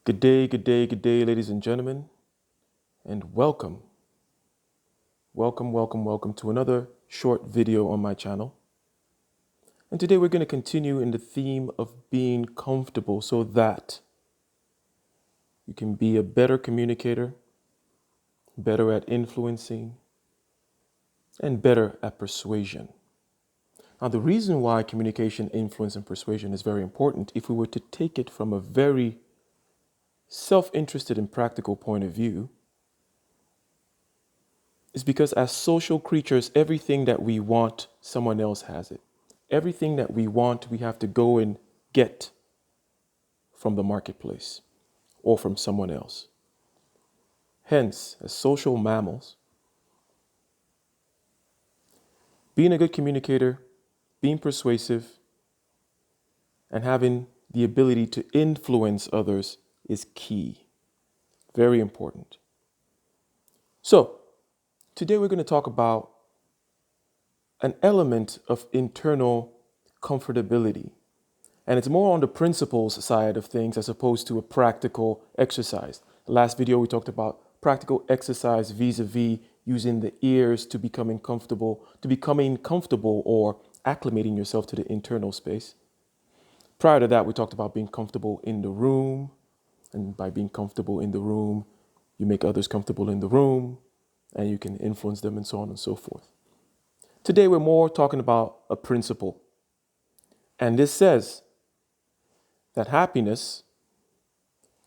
Good day, ladies and gentlemen, and welcome to another short video on my channel. And today we're going to continue in the theme of being comfortable so that you can be a better communicator, better at influencing, and better at persuasion. Now, the reason why communication, influence, and persuasion is very important, if we were to take it from a very self-interested and practical point of view, is because as social creatures, everything that we want, someone else has it. Everything that we want, we have to go and get from the marketplace or from someone else. Hence, as social mammals, being a good communicator, being persuasive, and having the ability to influence others is key. Very important. So, today we're going to talk about an element of internal comfortability. And it's more on the principles side of things as opposed to a practical exercise. Last video, we talked about practical exercise vis-a-vis using the ears to becoming comfortable or acclimating yourself to the internal space. Prior to that, we talked about being comfortable in the room. And by being comfortable in the room, you make others comfortable in the room and you can influence them and so on and so forth. Today, we're more talking about a principle. And this says that happiness,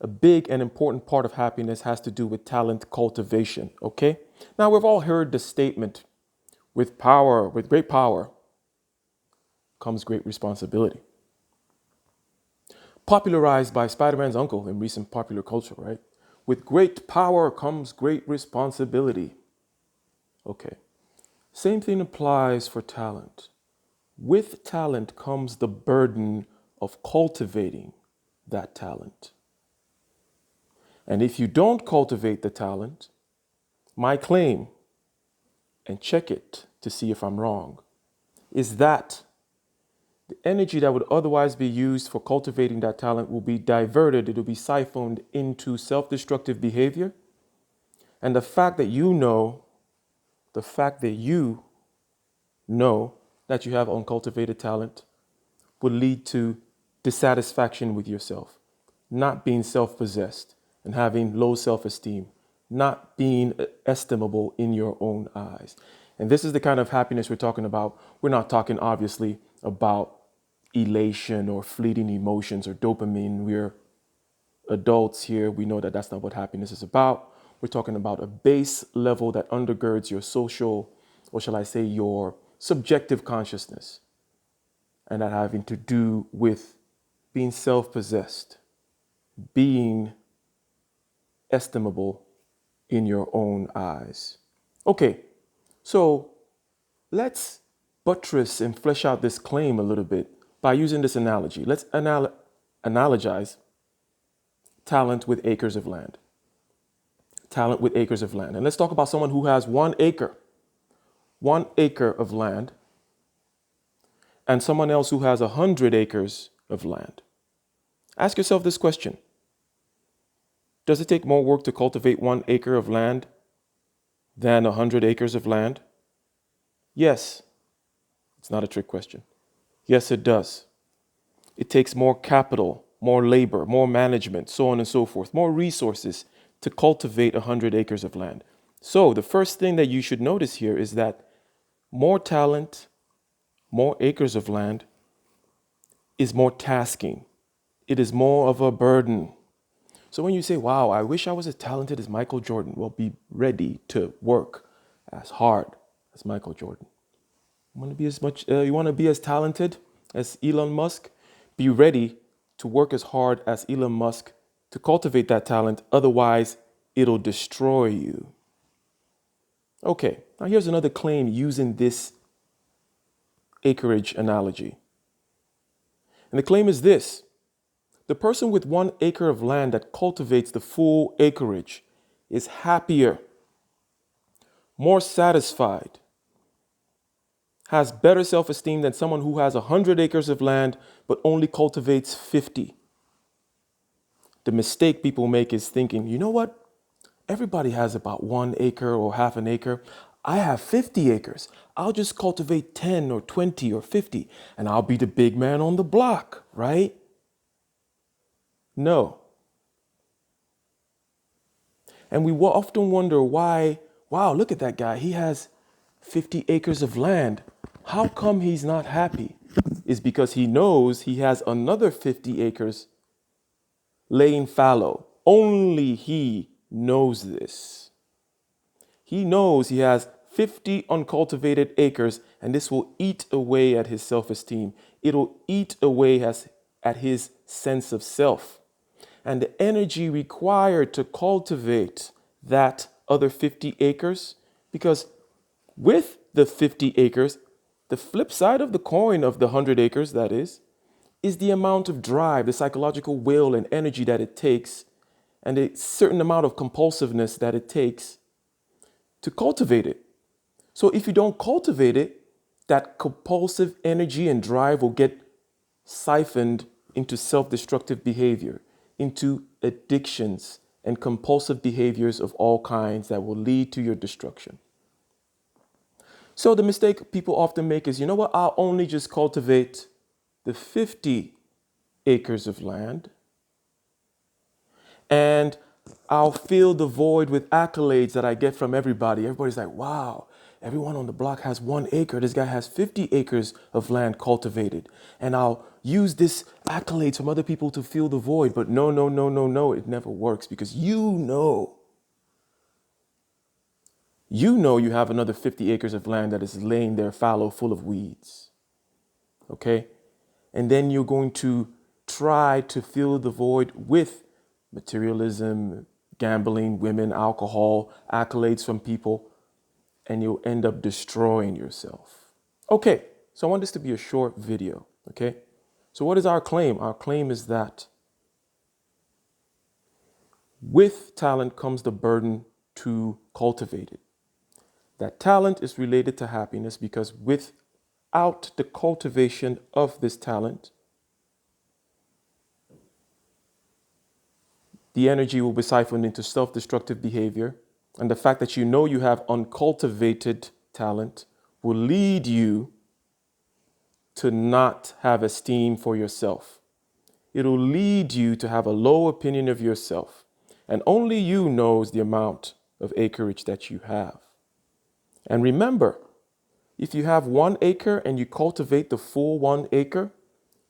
a big and important part of happiness, has to do with talent cultivation, okay? Now, we've all heard the statement, with great power comes great responsibility. Popularized by Spider-Man's uncle in recent popular culture, right? With great power comes great responsibility. Okay. Same thing applies for talent. With talent comes the burden of cultivating that talent. And if you don't cultivate the talent, my claim, and check it to see if I'm wrong, is that the energy that would otherwise be used for cultivating that talent will be diverted, it will be siphoned into self-destructive behavior. And the fact that you know that you have uncultivated talent would lead to dissatisfaction with yourself, not being self-possessed and having low self-esteem, not being estimable in your own eyes. And this is the kind of happiness we're talking about. We're not talking, obviously, about elation or fleeting emotions or dopamine. We're adults here. We know that that's not what happiness is about. We're talking about a base level that undergirds your social, or shall I say, your subjective consciousness, and that having to do with being self-possessed, being estimable in your own eyes. Okay, so let's buttress and flesh out this claim a little bit by using this analogy. Let's analogize talent with acres of land. Talent with acres of land. And let's talk about someone who has 1 acre of land, and someone else who has 100 acres of land. Ask yourself this question. Does it take more work to cultivate 1 acre of land than 100 acres of land? Yes. It's not a trick question. Yes, it does. It takes more capital, more labor, more management, so on and so forth, more resources to cultivate 100 acres of land. So the first thing that you should notice here is that more talent, more acres of land is more tasking. It is more of a burden. So when you say, wow, I wish I was as talented as Michael Jordan, well, be ready to work as hard as Michael Jordan. You want to be as talented as Elon Musk? Be ready to work as hard as Elon Musk to cultivate that talent. Otherwise, it'll destroy you. Okay, now here's another claim using this acreage analogy. And the claim is this. The person with 1 acre of land that cultivates the full acreage is happier, more satisfied, has better self-esteem than someone who has 100 acres of land but only cultivates 50. The mistake people make is thinking, you know what? Everybody has about 1 acre or half an acre. I have 50 acres. I'll just cultivate 10 or 20 or 50 and I'll be the big man on the block, right? No. And we will often wonder why, wow, look at that guy. He has 50 acres of land. How come he's not happy? Is because he knows he has another 50 acres laying fallow. Only he knows this. He knows he has 50 uncultivated acres, and this will eat away at his self-esteem. It'll eat away at his sense of self. And the energy required to cultivate that other 50 acres, because with the 50 acres, the flip side of the coin of the 100 acres, that is the amount of drive, the psychological will and energy that it takes, and a certain amount of compulsiveness that it takes to cultivate it. So if you don't cultivate it, that compulsive energy and drive will get siphoned into self-destructive behavior, into addictions and compulsive behaviors of all kinds that will lead to your destruction. So the mistake people often make is, you know what, I'll only just cultivate the 50 acres of land and I'll fill the void with accolades that I get from everybody. Everybody's like, wow, everyone on the block has 1 acre. This guy has 50 acres of land cultivated. And I'll use this accolades from other people to fill the void. But no, no, no, no, no, it never works because you know you have another 50 acres of land that is laying there fallow, full of weeds. Okay? And then you're going to try to fill the void with materialism, gambling, women, alcohol, accolades from people, and you'll end up destroying yourself. Okay, so I want this to be a short video, okay? So what is our claim? Our claim is that with talent comes the burden to cultivate it. That talent is related to happiness because without the cultivation of this talent, the energy will be siphoned into self-destructive behavior. And the fact that you know you have uncultivated talent will lead you to not have esteem for yourself. It'll lead you to have a low opinion of yourself. And only you knows the amount of acreage that you have. And remember, if you have 1 acre and you cultivate the full 1 acre,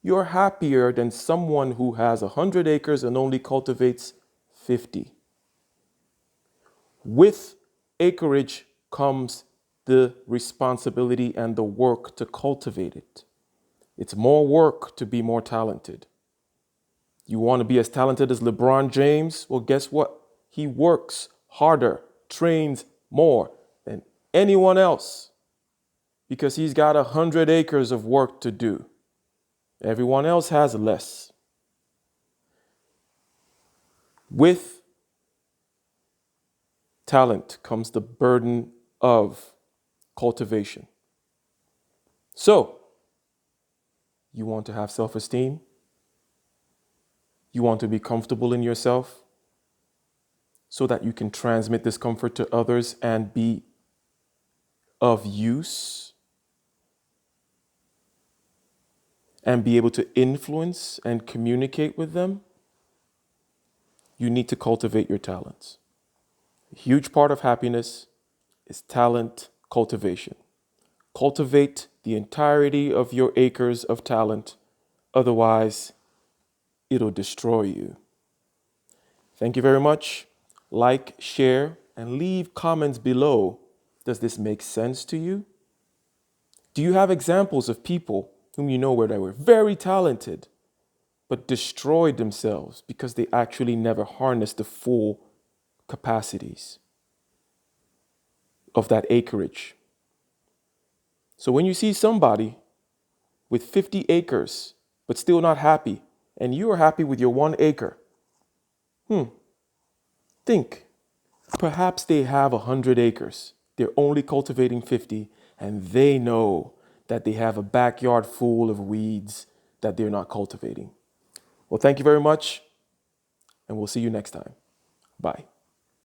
you're happier than someone who has 100 acres and only cultivates 50. With acreage comes the responsibility and the work to cultivate it. It's more work to be more talented. You want to be as talented as LeBron James? Well, guess what? He works harder, trains more than anyone else because he's got 100 acres of work to do. Everyone else has less. With talent comes the burden of cultivation. So, you want to have self-esteem? You want to be comfortable in yourself so that you can transmit this comfort to others and be of use and be able to influence and communicate with them? You need to cultivate your talents. A huge part of happiness is talent cultivation. Cultivate the entirety of your acres of talent. Otherwise, it'll destroy you. Thank you very much. Like, share, and leave comments below. Does this make sense to you? Do you have examples of people whom you know where they were very talented, but destroyed themselves because they actually never harnessed the full capacities of that acreage? So when you see somebody with 50 acres, but still not happy, and you are happy with your 1 acre, think, perhaps they have 100 acres. They're only cultivating 50, and they know that they have a backyard full of weeds that they're not cultivating. Well, thank you very much, and we'll see you next time. Bye.